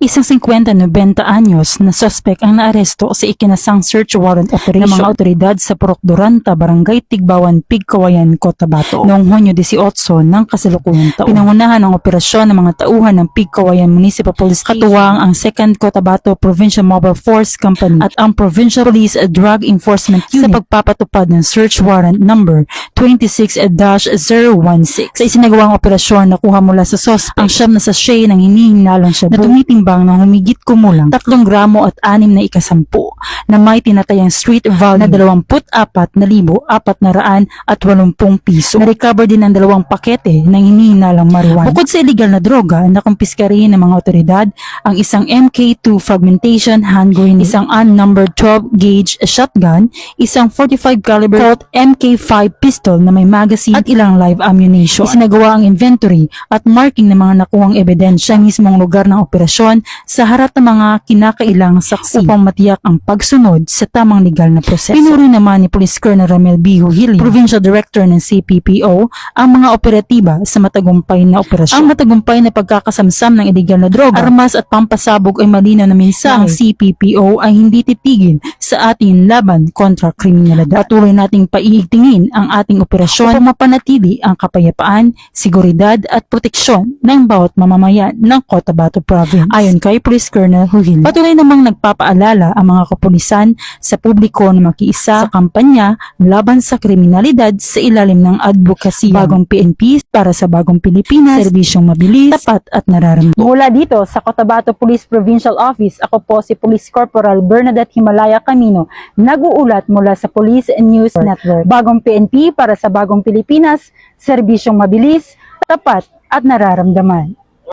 Isang 50-90 anyos na suspect ang naaresto sa ikinasang search warrant operation ng mga otoridad sa Purok Duranta, Barangay Tigbawan, Pigkawayan, Cotabato noong Hunyo 18 ng kasalukuyang taon. Pinangunahan ang operasyon ng mga tauhan ng Pigkawayan Municipal Police Station, katuwang ang 2nd Cotabato Provincial Mobile Force Company at ang Provincial Police Drug Enforcement Unit sa pagpapatupad ng search warrant number 26-016. Sa isinagawang operasyon, nakuha mula sa suspect ang siyam na sachet ng hinihinalong shabu na tumitimbang na humigit kumulang 3 gramo at 6 na ikasampu na may tinatayang street value na 24,480 piso. Na-recover din ang 2 pakete ng hinihinalang marijuana. Bukod sa illegal na droga, nakumpiska rin ng mga otoridad ang isang MK2 fragmentation hand grenade, isang unnumbered 12-gauge shotgun, isang 45 caliber Colt MK5 pistol na may magazine at ilang live ammunition. Isinagawa ang inventory at marking ng mga nakuhang ebidensya sa mismong lugar ng operasyon sa harap ng mga kinakailang saksi upang matiyak ang pagsunod sa tamang legal na proseso. Pinuri naman ni Police Colonel Ramel B. Huhili, Provincial Director ng CPPO, ang mga operatiba sa matagumpay na operasyon. Ang matagumpay na pagkakasamsam ng illegal na droga, armas at pampasabog ay malinaw na mensahe ng CPPO ay hindi titigil sa ating laban kontra kriminalidad. Patuloy nating paiigtingin ang ating operasyon upang mapanatili ang kapayapaan, seguridad at proteksyon ng bawat mamamayan ng Cotabato Province. Ayon kay Police Colonel Huhili, patuloy namang nagpapaalala ang mga kapulisan sa publiko na makiisa sa kampanya laban sa kriminalidad sa ilalim ng advocacy. Bagong PNP para sa bagong Pilipinas, serbisyong mabilis, tapat at nararamdaman. Mula dito sa Cotabato Police Provincial Office, ako po si Police Corporal Bernadette Himalaya Camino, nag-uulat mula sa Police News Network. Bagong PNP para sa bagong Pilipinas, serbisyong mabilis, tapat at nararamdaman.